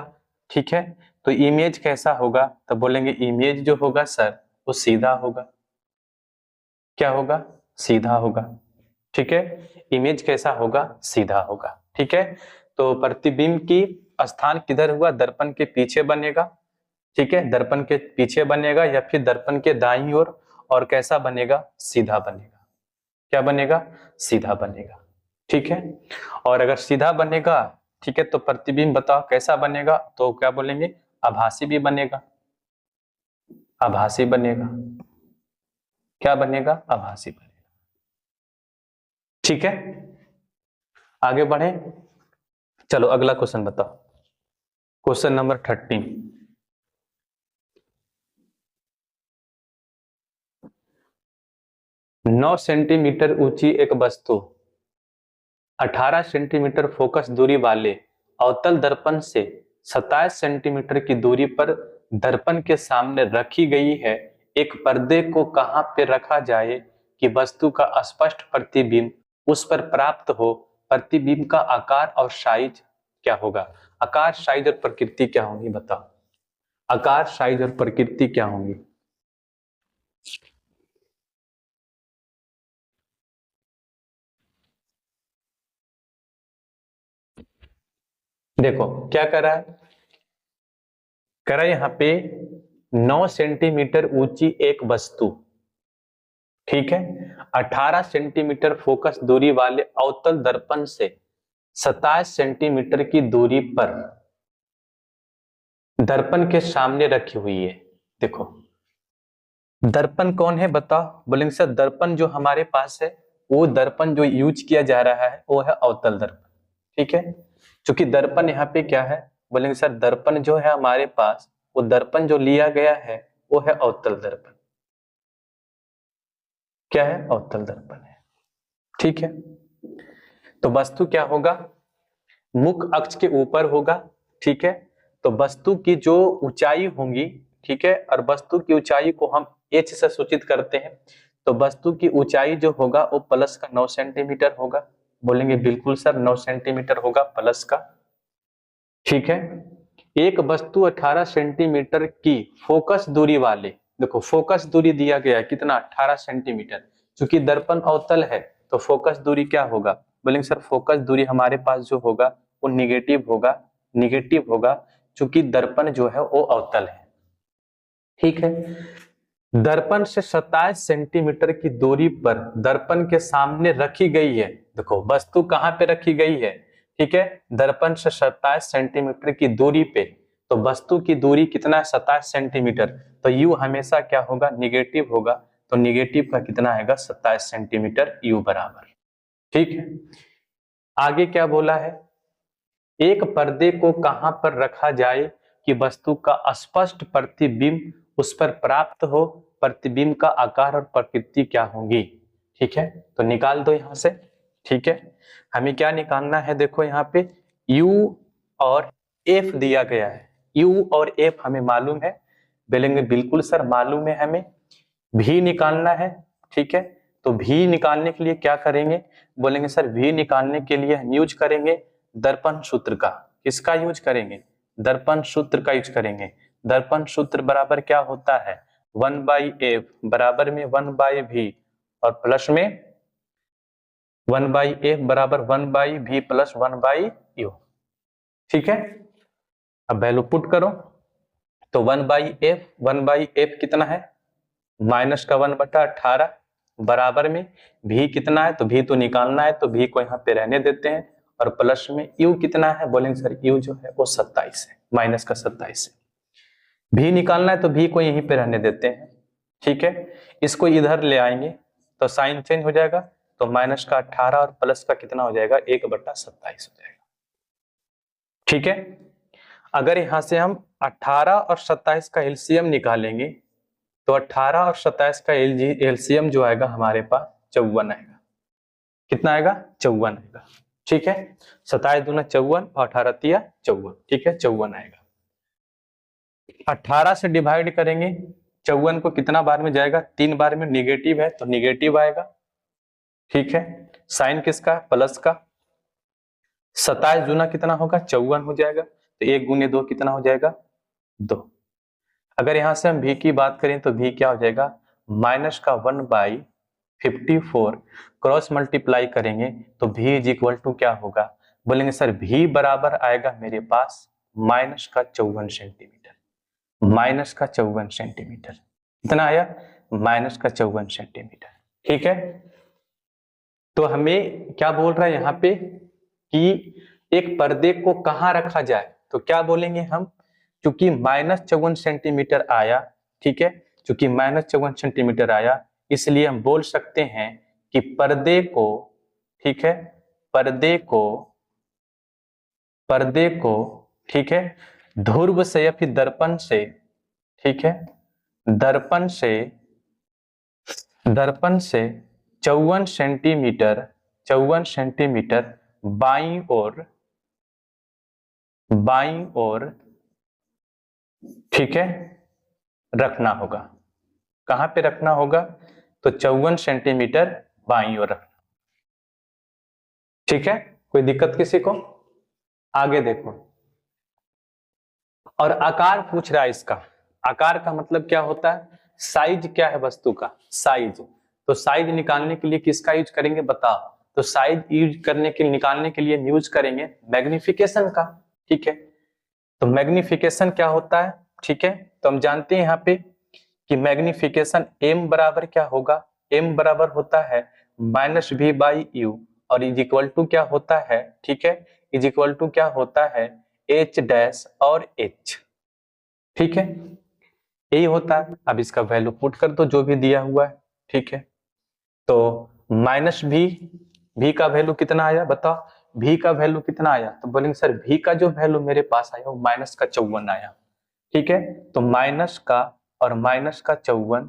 ठीक है, तो इमेज कैसा होगा, तो बोलेंगे इमेज जो होगा सर वो सीधा होगा, क्या होगा, सीधा होगा। ठीक है, इमेज कैसा होगा, सीधा होगा। ठीक है, तो प्रतिबिंब की स्थान किधर हुआ, दर्पण के पीछे बनेगा। ठीक है, दर्पण के पीछे बनेगा या फिर दर्पण के दाईं ओर, और कैसा बनेगा, सीधा बनेगा, क्या बनेगा, सीधा बनेगा। ठीक है, और अगर सीधा बनेगा, ठीक है, तो प्रतिबिंब बताओ कैसा बनेगा, तो क्या बोलेंगे, आभासी भी बनेगा, आभासी बनेगा, क्या बनेगा, आभासी बनेगा। ठीक है, आगे बढ़े, चलो अगला क्वेश्चन बताओ, क्वेश्चन नंबर 13। 9 सेंटीमीटर ऊंची एक वस्तु 18 सेंटीमीटर फोकस दूरी वाले अवतल दर्पण से 27 सेंटीमीटर की दूरी पर दर्पण के सामने रखी गई है। एक पर्दे को कहां पे रखा जाए कि वस्तु का स्पष्ट प्रतिबिंब उस पर प्राप्त हो, प्रतिबिंब का आकार और साइज क्या होगा, आकार साइज और प्रकृति क्या होगी बताओ, आकार साइज और प्रकृति क्या होंगी। देखो क्या कर रहा है, कह रहा है यहाँ पे 9 सेंटीमीटर ऊंची एक वस्तु, ठीक है, 18 सेंटीमीटर फोकस दूरी वाले अवतल दर्पण से 27 सेंटीमीटर की दूरी पर दर्पण के सामने रखी हुई है। देखो दर्पण कौन है बताओ, बोलेंगे सर दर्पण जो हमारे पास है वो दर्पण जो यूज किया जा रहा है वो है अवतल दर्पण, ठीक है। क्योंकि दर्पण यहाँ पे क्या है, बोलेंगे सर दर्पण जो है हमारे पास वो दर्पण जो लिया गया है वो है अवतल दर्पण, क्या है, अवतल दर्पण है, ठीक है। तो वस्तु क्या होगा, मुख अक्ष के ऊपर होगा, ठीक है। तो वस्तु की जो ऊंचाई होंगी, ठीक है, और वस्तु की ऊंचाई को हम h से सूचित करते हैं, तो वस्तु की ऊंचाई जो होगा वो प्लस का 9 सेंटीमीटर होगा। बोलेंगे बिल्कुल सर 9 सेंटीमीटर होगा प्लस का, ठीक है। एक वस्तु 18 सेंटीमीटर की फोकस दूरी वाले, देखो फोकस दूरी दिया गया है कितना, 18 सेंटीमीटर, क्योंकि दर्पण अवतल है तो फोकस दूरी क्या होगा, बोलेंगे सर फोकस दूरी हमारे पास जो होगा वो निगेटिव होगा, निगेटिव होगा क्योंकि दर्पण जो है वो अवतल है, ठीक है। दर्पण से 27 सेंटीमीटर की दूरी पर दर्पण के सामने रखी गई है, देखो वस्तु कहां पे रखी गई है, ठीक है, दर्पण से 27 सेंटीमीटर की दूरी पे, तो वस्तु की दूरी कितना है 27 सेंटीमीटर, तो यू हमेशा क्या होगा, निगेटिव होगा, तो निगेटिव का कितना आएगा 27 सेंटीमीटर यू बराबर, ठीक है। आगे क्या बोला है, एक पर्दे को कहां पर रखा जाए कि वस्तु का स्पष्ट प्रतिबिंब उस पर प्राप्त हो, प्रतिबिंब का आकार और प्रकृति क्या होगी, ठीक है। तो निकाल दो यहां से, ठीक है। हमें क्या निकालना है, देखो यहाँ पे u और f दिया गया है, u और f हमें मालूम है, बोलेंगे बिल्कुल सर मालूम है, हमें v निकालना है, ठीक है। तो v निकालने के लिए क्या करेंगे, बोलेंगे सर v निकालने के लिए हम यूज करेंगे दर्पण सूत्र का, किसका यूज करेंगे, दर्पण सूत्र का यूज करेंगे। दर्पण सूत्र बराबर क्या होता है, 1/f बराबर में 1/v और प्लस में 1/f बराबर 1/v प्लस 1/u, ठीक है। अब वैल्यू पुट करो, तो 1/f कितना है, माइनस का 1/18 बराबर में v कितना है, तो v तो निकालना है तो v को यहाँ पे रहने देते हैं, और प्लस में u कितना है, बोलेंगे सर u जो है वो 27 है, माइनस का 27 है। v निकालना है तो v को यहीं पे रहने देते हैं, ठीक है। इसको इधर ले आएंगे तो साइन चेंज हो जाएगा, तो माइनस का 18 और प्लस का कितना हो जाएगा 1/27 हो जाएगा, ठीक है। अगर यहां से हम 18 और 27 का एलसीएम निकालेंगे तो 18 और 27 का एलसीएम जो आएगा हमारे पास 54 आएगा, कितना आएगा 54 आएगा, ठीक है। 27 दूना 54 और 18 तिया 54, ठीक है 54 आएगा। 18 से डिवाइड करेंगे 54 को कितना बार में जाएगा, 3 बार में, निगेटिव है तो निगेटिव आएगा, ठीक है। साइन किसका, प्लस का, 27 दूना कितना होगा 54 हो जाएगा, तो 1 गुने 2 कितना हो जाएगा 2। अगर यहां से हम v की बात करें तो v क्या हो जाएगा, माइनस का 1/54 क्रॉस मल्टीप्लाई करेंगे तो v इज इक्वल टू क्या होगा, बोलेंगे सर v बराबर आएगा मेरे पास माइनस का 54 सेंटीमीटर, माइनस का 54 सेंटीमीटर, कितना आया माइनस का 54 सेंटीमीटर, ठीक है। तो हमें क्या बोल रहा है यहाँ पे कि एक पर्दे को कहाँ रखा जाए, तो क्या बोलेंगे हम, क्योंकि -54 सेंटीमीटर आया, ठीक है, क्योंकि -54 सेंटीमीटर आया इसलिए हम बोल सकते हैं कि पर्दे को, ठीक है, पर्दे को ठीक है ध्रुव से या फिर दर्पण से, ठीक है, दर्पण से 54 सेंटीमीटर बाईं ओर, ठीक है, रखना होगा। कहां पे रखना होगा, तो 54 सेंटीमीटर बाईं ओर रखना, ठीक है। कोई दिक्कत किसी को, आगे देखो। और आकार पूछ रहा है इसका, आकार का मतलब क्या होता है, साइज क्या है वस्तु का, साइज, तो साइज निकालने के लिए किसका यूज करेंगे बताओ, तो साइज यूज करने के निकालने के लिए यूज करेंगे मैग्निफिकेशन का, ठीक है। तो मैग्निफिकेशन क्या होता है, ठीक है। तो हम जानते हैं यहाँ पे कि मैग्निफिकेशन m बराबर क्या होगा, m बराबर होता है -v/u और इज इक्वल टू क्या होता है, ठीक है, इज इक्वल टू क्या होता है h डैश और h, ठीक है, यही होता है। अब इसका वैल्यू पुट कर दो जो भी दिया हुआ है, ठीक है। तो -v का वैल्यू कितना आया बताओ, v का वैल्यू कितना आया, तो बोलेंगे सर v का जो वैल्यू मेरे पास आया वो -54 आया, ठीक है। तो माइनस का और -54,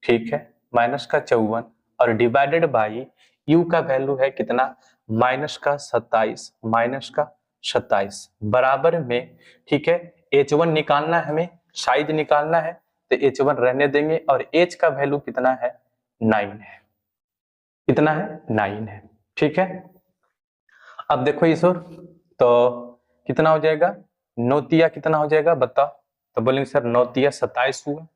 ठीक है, -54 और डिवाइडेड बाई u का वैल्यू है कितना -27 बराबर में, ठीक है, h1 निकालना है हमें, साइज निकालना है, तो h1 रहने देंगे और h का वैल्यू कितना है 9 है, कितना है 9 है, ठीक है। अब देखो ईश्वर, तो कितना हो जाएगा, 9 कितना हो जाएगा बताओ, तो बोलेंगे सर 9 27 हुआ,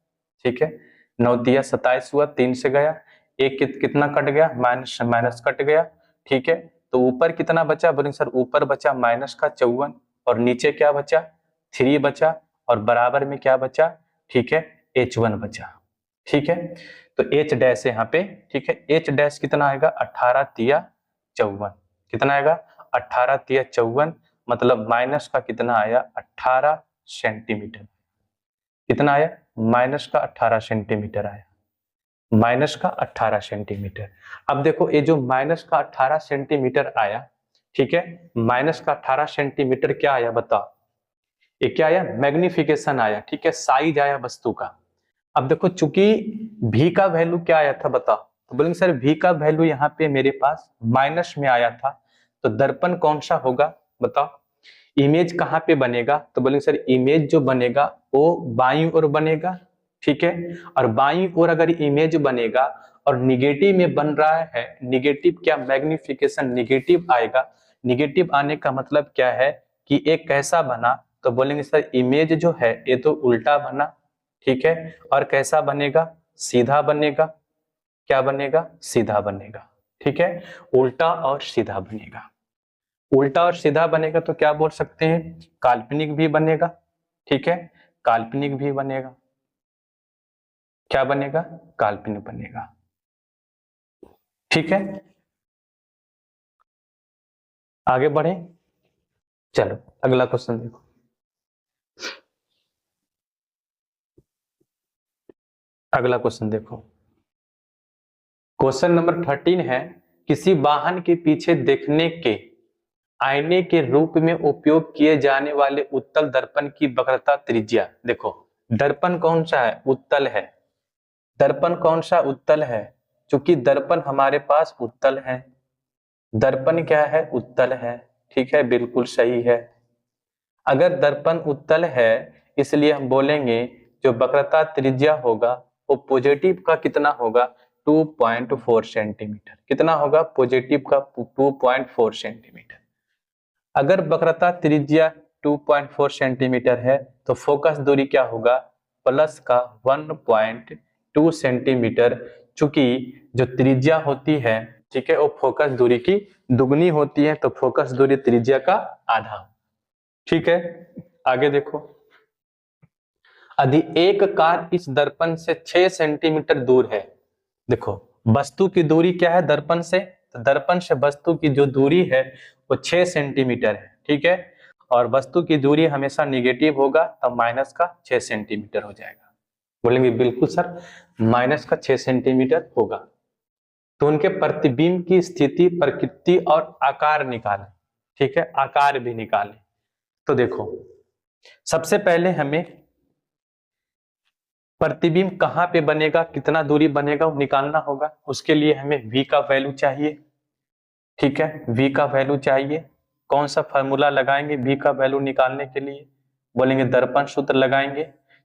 ठीक है, 9 27 हुआ, 3 से गया, एक कितना कट गया, माइनस माइनस कट गया, ठीक है। तो ऊपर कितना बचा, बोलेंगे सर ऊपर बचा -54 और नीचे क्या बचा 3 बचा और बराबर में क्या बचा, ठीक है, h1 बचा, ठीक है। तो h डैश यहाँ पे, ठीक है, h डैश कितना आएगा 18 तिया 54, कितना आएगा 18 तिया 54, मतलब माइनस का कितना आया 18 सेंटीमीटर, कितना आया माइनस का 18 सेंटीमीटर आया, माइनस का 18 सेंटीमीटर। अब देखो ये जो माइनस का 18 सेंटीमीटर आया, ठीक है, माइनस का 18 सेंटीमीटर क्या आया बताओ, ये क्या आया मैग्निफिकेशन आया, ठीक है, साइज आया वस्तु का। अब देखो चूंकि v का वैल्यू क्या आया था बताओ, तो बोलेंगे सर v का वैल्यू यहाँ पे मेरे पास माइनस में आया था, तो दर्पण कौन सा होगा बताओ, इमेज कहाँ पे बनेगा, तो बोलेंगे सर इमेज जो बनेगा वो बाईं ओर बनेगा, ठीक है। और बाईं ओर अगर इमेज बनेगा और निगेटिव में बन रहा है, निगेटिव क्या मैग्निफिकेशन निगेटिव आएगा, निगेटिव आने का मतलब क्या है कि एक कैसा बना, तो बोलेंगे सर इमेज जो है ये तो उल्टा बना, ठीक है, और कैसा बनेगा सीधा बनेगा, क्या बनेगा सीधा बनेगा, ठीक है, उल्टा और सीधा बनेगा, उल्टा और सीधा बनेगा तो क्या बोल सकते हैं काल्पनिक भी बनेगा, ठीक है, काल्पनिक भी बनेगा, क्या बनेगा काल्पनिक बनेगा, ठीक है। आगे बढ़े, चलो अगला क्वेश्चन देखो, अगला क्वेश्चन देखो, क्वेश्चन नंबर 13 है, किसी वाहन के पीछे देखने के आईने के रूप में उपयोग किए जाने वाले उत्तल दर्पण की वक्रता त्रिज्या, देखो दर्पण कौन सा है उत्तल है, दर्पण कौन सा उत्तल है, क्योंकि दर्पण हमारे पास उत्तल है, दर्पण क्या है उत्तल है, ठीक है, बिल्कुल सही है। अगर दर्पण उत्तल है इसलिए हम बोलेंगे जो वक्रता त्रिज्या होगा वो पॉजिटिव का कितना होगा 2.4 सेंटीमीटर, कितना होगा पॉजिटिव का 2.4 सेंटीमीटर। अगर वक्रता त्रिज्या 2.4 सेंटीमीटर है तो फोकस दूरी क्या होगा प्लस का 1.2 सेंटीमीटर, चूंकि जो त्रिज्या होती है, ठीक है, वो फोकस दूरी की दुगनी होती है, तो फोकस दूरी त्रिज्या का आधा, ठीक है। आगे देखो, यदि एक कार इस दर्पण से 6 सेंटीमीटर दूर है, देखो वस्तु की दूरी क्या है दर्पण से, तो दर्पण से वस्तु की जो दूरी है वो 6 सेंटीमीटर है, ठीक है, और वस्तु की दूरी हमेशा निगेटिव होगा तो माइनस का 6 सेंटीमीटर हो जाएगा, बोलेंगे बिल्कुल सर माइनस का 6 सेंटीमीटर होगा। तो उनके प्रतिबिंब की स्थिति प्रकृति और आकार निकालें, ठीक है, आकार भी निकालें। तो देखो सबसे पहले हमें प्रतिबिंब कहाँ पे बनेगा कितना दूरी बनेगा वो निकालना होगा, उसके लिए हमें v का वैल्यू चाहिए, ठीक है, v का वैल्यू चाहिए। कौन सा फॉर्मूला लगाएंगे v का वैल्यू निकालने के लिए, बोलेंगे दर्पण सूत्र लगाएंगे,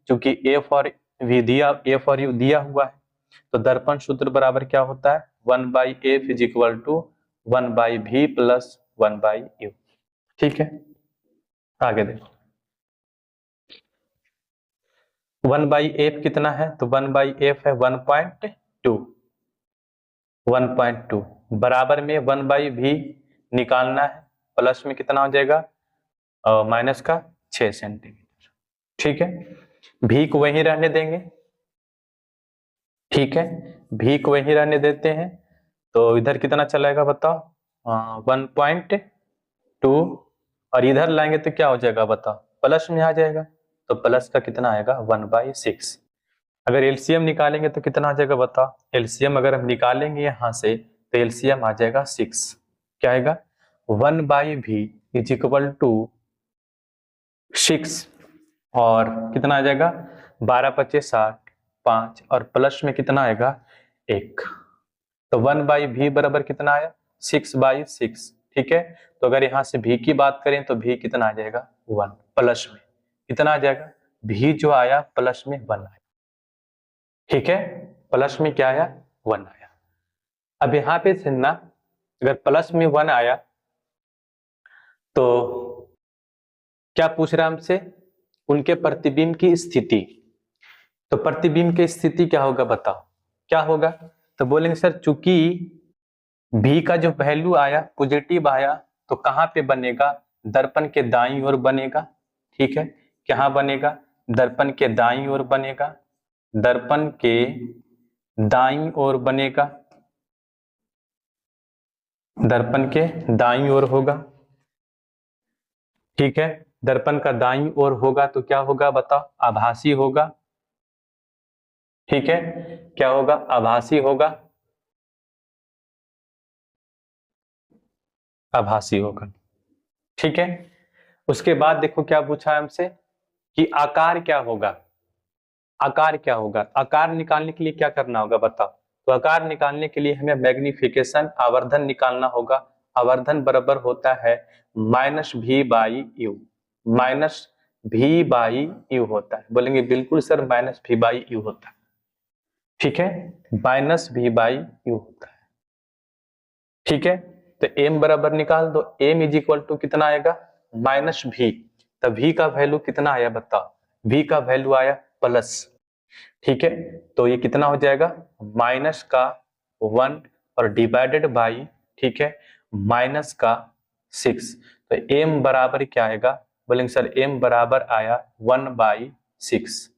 क्योंकि f और v दिया, f और u दिया हुआ है, तो दर्पण सूत्र बराबर क्या होता है 1/f is equal to 1/v plus 1/u, ठीक है। आगे देखो 1/f कितना है, तो 1/f है 1.2 बराबर में 1/v निकालना है, प्लस में कितना हो जाएगा माइनस का 6 सेंटीमीटर, ठीक है। भी को वहीं रहने देंगे, ठीक है, भी को वहीं रहने देते हैं। तो इधर कितना चलेगा बताओ, 1.2, और इधर लाएंगे तो क्या हो जाएगा बताओ, प्लस में आ जाएगा। तो प्लस का कितना आएगा 1/6। अगर एलसीएम निकालेंगे तो कितना आ जाएगा बताओ, एलसीएम अगर हम निकालेंगे यहाँ से तो एलसीएम आ जाएगा 6। क्या आएगा 1/v इज इक्वल टू 6, और कितना आ जाएगा 12×5 = 60, 5, और प्लस में कितना आएगा 1। तो 1/v बराबर कितना आया 6/6, ठीक है। तो अगर यहाँ से v की बात करें तो v कितना आ जाएगा 1, प्लस में कितना आ जाएगा, v जो आया प्लस में 1 आया, ठीक है, प्लस में क्या आया 1 आया। अब यहाँ पे सुनना, अगर प्लस में 1 आया तो क्या पूछ रहा है हमसे, उनके प्रतिबिंब की स्थिति। तो प्रतिबिंब की स्थिति क्या होगा बताओ, क्या होगा। तो बोलेंगे सर चूंकि भी का जो वैल्यू आया पॉजिटिव आया तो कहाँ पे बनेगा, दर्पण के दाईं ओर बनेगा, ठीक है। कहाँ बनेगा, दर्पण के दाईं ओर बनेगा, दर्पण के दाईं ओर बनेगा, दर्पण के दाईं ओर होगा, ठीक है। दर्पण का दाईं ओर होगा तो क्या होगा बताओ, आभासी होगा, ठीक है। क्या होगा, आभासी होगा, आभासी होगा, ठीक है। उसके बाद देखो क्या पूछा है हमसे कि आकार क्या होगा, आकार क्या होगा। आकार निकालने के लिए क्या करना होगा बताओ। तो आकार निकालने के लिए हमें मैग्निफिकेशन आवर्धन निकालना होगा। आवर्धन बराबर होता है -v/u, -v/u होता है। बोलेंगे बिल्कुल सर -v/u होता है, ठीक है, -v/u होता है, ठीक है। तो m बराबर निकाल दो, m इज इक्वल टू कितना आएगा -v। तो v का वैल्यू कितना आया बताओ, v का वैल्यू आया प्लस, ठीक है। तो ये कितना हो जाएगा माइनस का 1 और डिवाइडेड बाई, ठीक है, माइनस का 6। तो m बराबर क्या आएगा, बोलेंगे सर m बराबर आया 1/6।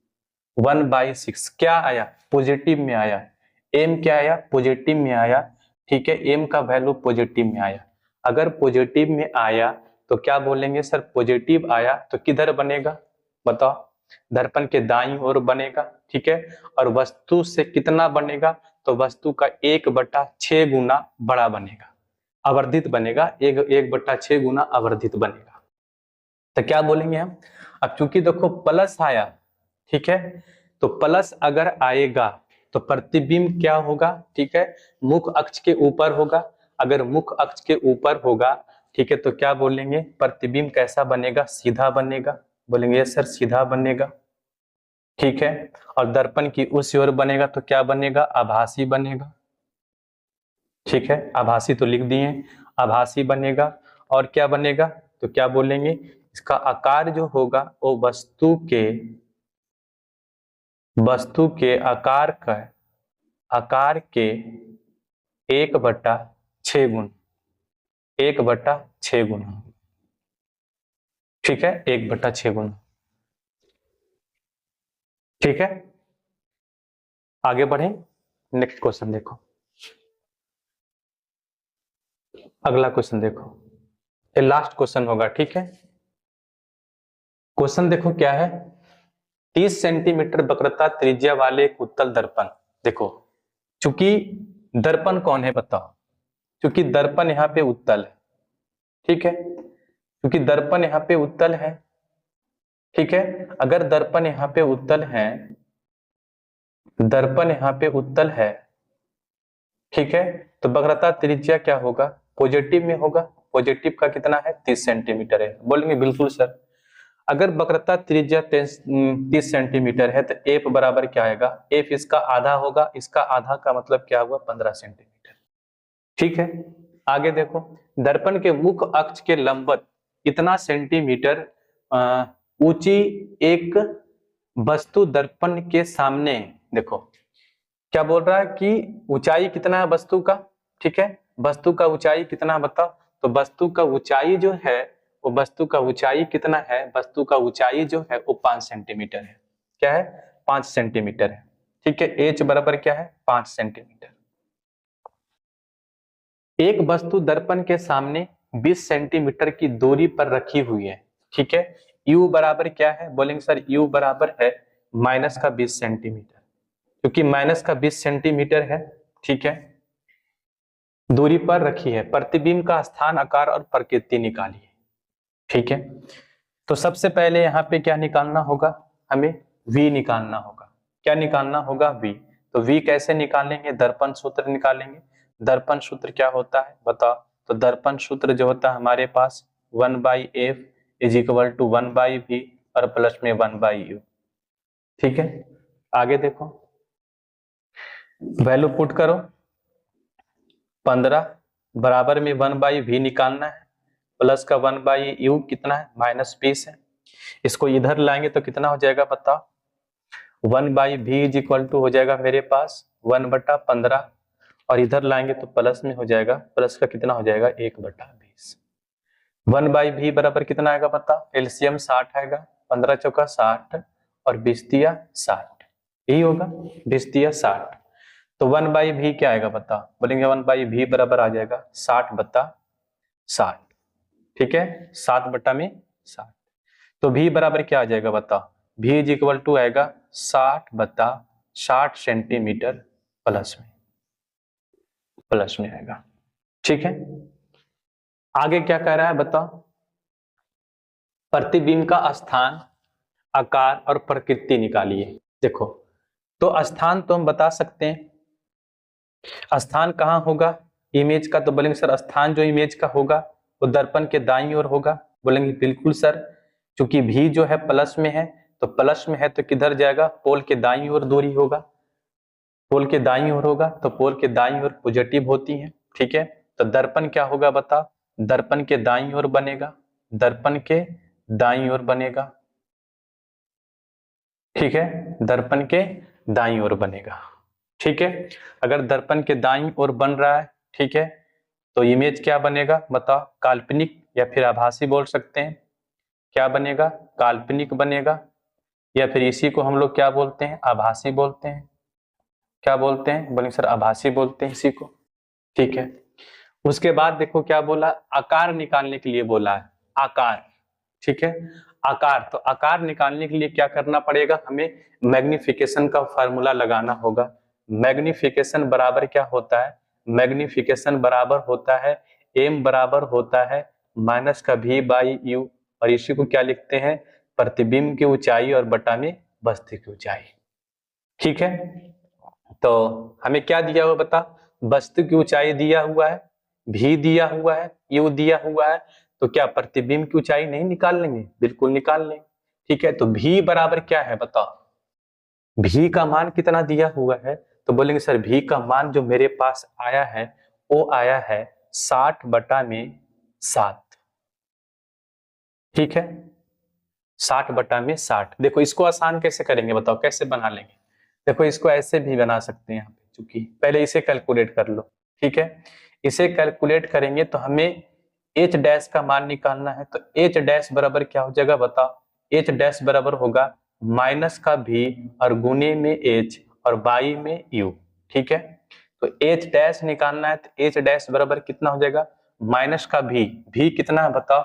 1/6 क्या आया, पॉजिटिव में आया, m क्या आया पॉजिटिव में आया, ठीक है। m का वैल्यू पॉजिटिव में आया। अगर पॉजिटिव में आया तो क्या बोलेंगे सर, पॉजिटिव आया तो किधर बनेगा बताओ, दर्पण के दाईं ओर बनेगा, ठीक है। और वस्तु से कितना बनेगा, तो वस्तु का 1/6 गुना बड़ा बनेगा, आवर्धित बनेगा, 1/6 गुना आवर्धित बनेगा। तो क्या बोलेंगे हम, अब चूंकि देखो प्लस आया, ठीक है, तो प्लस अगर आएगा तो प्रतिबिंब क्या होगा, ठीक है, मुख अक्ष के ऊपर होगा। अगर मुख अक्ष के ऊपर होगा, ठीक है, तो क्या बोलेंगे प्रतिबिंब कैसा बनेगा, सीधा बनेगा। बोलेंगे सर सीधा बनेगा, ठीक है। और दर्पण की उस ओर बनेगा तो क्या बनेगा, आभासी बनेगा, ठीक है। आभासी तो लिख दिए, आभासी बनेगा। और क्या बनेगा, तो क्या बोलेंगे, इसका आकार जो होगा वो वस्तु के आकार के 1/6 गुना, 1/6 गुना, ठीक है, 1/6 गुना, ठीक है। आगे बढ़े, नेक्स्ट क्वेश्चन देखो, अगला क्वेश्चन देखो, ये लास्ट क्वेश्चन होगा, ठीक है। क्वेश्चन देखो क्या है, 30 सेंटीमीटर वक्रता त्रिज्या वाले एक उत्तल दर्पण। देखो चूंकि दर्पण कौन है बताओ, क्योंकि दर्पण यहाँ पे उत्तल है, ठीक है, क्योंकि दर्पण यहाँ पे उत्तल है, ठीक है। अगर दर्पण यहाँ पे उत्तल है, दर्पण यहाँ पे उत्तल है, ठीक है, तो वक्रता त्रिज्या क्या होगा, पॉजिटिव में होगा। पॉजिटिव का कितना है 30 सेंटीमीटर है। बोलेंगे बिल्कुल सर, अगर वक्रता त्रिज्या 30 सेंटीमीटर है तो एफ बराबर क्या आएगा, एफ इसका आधा होगा, इसका आधा का मतलब क्या हुआ 15 सेंटीमीटर, ठीक है। आगे देखो, दर्पण के मुख्य अक्ष के लंबवत कितना सेंटीमीटर ऊंची एक वस्तु दर्पण के सामने, देखो क्या बोल रहा है कि ऊंचाई कितना है वस्तु का, ठीक है, वस्तु का ऊंचाई कितना बताओ। तो वस्तु का ऊंचाई जो है वो, वस्तु का ऊंचाई कितना है, वस्तु का ऊंचाई जो है वो 5 सेंटीमीटर है, क्या है 5 सेंटीमीटर है। ठीक है, h बराबर क्या है 5 सेंटीमीटर। एक वस्तु दर्पण के सामने 20 सेंटीमीटर की दूरी पर रखी हुई है। ठीक है, u बराबर क्या है, बोलेंगे सर u बराबर है माइनस का 20 सेंटीमीटर, क्योंकि माइनस का 20 सेंटीमीटर है। ठीक है, दूरी पर रखी है। प्रतिबिंब का स्थान, आकार और प्रकृति निकालिए। ठीक है, तो सबसे पहले यहाँ पे क्या निकालना होगा, हमें v निकालना होगा। क्या निकालना होगा, v। तो v कैसे निकालेंगे, दर्पण सूत्र निकालेंगे। दर्पण सूत्र क्या होता है बताओ, तो दर्पण सूत्र जो होता है हमारे पास 1/f is equal to 1/v और प्लस में 1/u। ठीक है, आगे देखो, वैल्यू पुट करो, 15 बराबर में 1/v निकालना है, प्लस का 1/u कितना है -20 है। इसको इधर लाएंगे तो कितना हो जाएगा बताओ, 1/v इज इक्वल टू हो जाएगा मेरे पास 1/15 और इधर लाएंगे तो प्लस में हो जाएगा, प्लस का कितना हो जाएगा 1/20। 1/v बराबर कितना आएगा बता, एलसीएम 60 आएगा, 15 चौका 60 और 20 दिया 60, यही होगा 20 दिया 60। तो 1/v क्या आएगा बता, बोलेंगे 1/v बराबर आ जाएगा 60/60। ठीक है, 7/60। तो v बराबर क्या आ जाएगा बता, v इज इक्वल टू आएगा 60/60 सेंटीमीटर प्लस में आएगा। ठीक है, आगे क्या कह रहा है बताओ, प्रतिबिंब का स्थान, आकार और प्रकृति निकालिए। देखो, तो स्थान तो हम बता सकते हैं, स्थान कहाँ होगा इमेज का, तो बोलेंगे सर स्थान जो इमेज का होगा वो दर्पण के दाईं ओर होगा। बोलेंगे बिल्कुल सर, क्योंकि भी जो है प्लस में है, तो प्लस में है तो किधर जाएगा, पोल के दाईं ओर दूरी होगा, पोल के दाईं ओर होगा, तो पोल के दाईं ओर पॉजिटिव होती है। ठीक है, तो दर्पण क्या होगा बता, दर्पण के दाईं ओर बनेगा, दर्पण के दाईं ओर बनेगा। ठीक है, दर्पण के दाईं ओर बनेगा। ठीक है, अगर दर्पण के दाईं ओर बन रहा है, ठीक है, तो इमेज क्या बनेगा बताओ, काल्पनिक या फिर आभासी बोल सकते हैं। क्या बनेगा, काल्पनिक बनेगा, या फिर इसी को हम लोग क्या बोलते हैं, आभासी बोलते हैं। क्या बोलते हैं, बोलेंगे सर आभासी बोलते हैं इसी को। ठीक है, उसके बाद देखो क्या बोला, आकार निकालने के लिए बोला है, आकार। ठीक है, आकार, तो आकार निकालने के लिए क्या करना पड़ेगा, हमें मैग्निफिकेशन का फॉर्मूला लगाना होगा। मैग्निफिकेशन बराबर क्या होता है, मैग्निफिकेशन बराबर होता है m बराबर होता है माइनस का v/u, और इसी को क्या लिखते हैं, प्रतिबिंब की ऊंचाई और बटा में वस्तु की ऊंचाई। ठीक है, तो हमें क्या दिया हुआ बता, वस्तु की ऊंचाई दिया हुआ है, v दिया हुआ है, u दिया हुआ है, तो क्या प्रतिबिंब की ऊंचाई नहीं निकाल लेंगे, बिल्कुल निकाल लेंगे। ठीक है, तो v बराबर क्या है बताओ, v का मान कितना दिया हुआ है, तो बोलेंगे सर v का मान जो मेरे पास आया है वो आया है 60/7। ठीक है, 60/60। देखो इसको आसान कैसे करेंगे बताओ, कैसे बना लेंगे, देखो इसको ऐसे भी बना सकते हैं यहाँ पे, चूंकि पहले इसे कैलकुलेट कर लो। ठीक है, इसे कैलकुलेट करेंगे तो हमें h डैश का मान निकालना है, तो h डैश बराबर क्या हो जाएगा बताओ, h डैश बराबर होगा माइनस का v और गुने में h और बाई में u। ठीक है, तो h डैश निकालना है, तो h डैश बराबर कितना हो जाएगा, माइनस का v कितना है बताओ,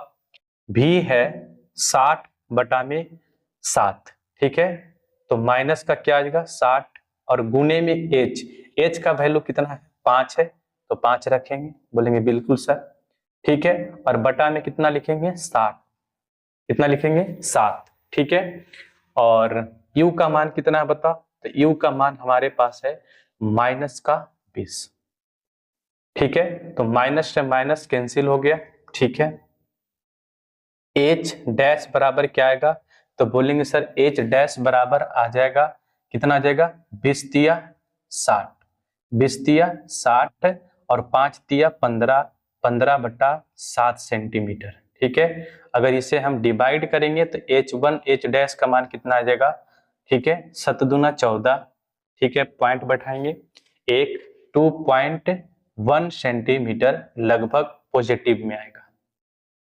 v है 60/7। ठीक है, तो माइनस का क्या आ जाएगा 60 और गुने में h का वैल्यू कितना है 5 है, तो 5 रखेंगे, बोलेंगे बिल्कुल सर। ठीक है, और बटा में कितना लिखेंगे 60, कितना लिखेंगे 7। ठीक है, और u का मान कितना है बताओ, तो u का मान हमारे पास है माइनस का 20। ठीक है, तो माइनस से माइनस कैंसिल हो गया। ठीक है, h डैश बराबर क्या आएगा, तो बोलेंगे सर h डैश बराबर आ जाएगा, कितना आ जाएगा 20 दिया 60, 20 दिया 60 और 5 दिया 15, 15/7 सेंटीमीटर। ठीक है, अगर इसे हम डिवाइड करेंगे तो h1 h डैश का मान कितना आ जाएगा, ठीक है 7 दूना 14। ठीक है, पॉइंट बैठाएंगे, एक 2.1 सेंटीमीटर लगभग पॉजिटिव में आएगा।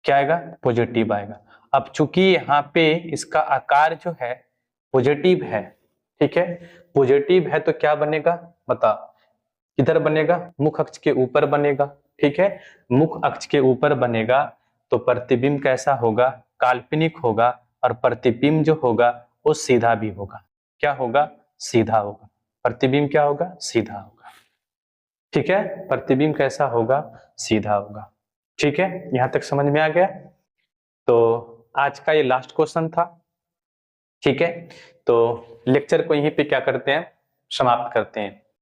क्या आएगा, पॉजिटिव आएगा। अब चूंकि यहाँ पे इसका आकार जो है पॉजिटिव है, ठीक है, पॉजिटिव है तो क्या बनेगा बता, किधर बनेगा, मुख अक्ष के ऊपर बनेगा, ठीक है, मुख अक्ष के ऊपर बनेगा तो प्रतिबिंब कैसा होगा, काल्पनिक होगा, और प्रतिबिंब जो होगा वो सीधा भी होगा, क्या होगा, सीधा होगा, प्रतिबिंब क्या होगा, सीधा होगा, ठीक है, प्रतिबिंब कैसा होगा, सीधा होगा, ठीक है, यहां तक समझ में आ गया। तो आज का ये लास्ट क्वेश्चन था, ठीक है, तो लेक्चर को यहीं पे क्या करते हैं, समाप्त करते हैं।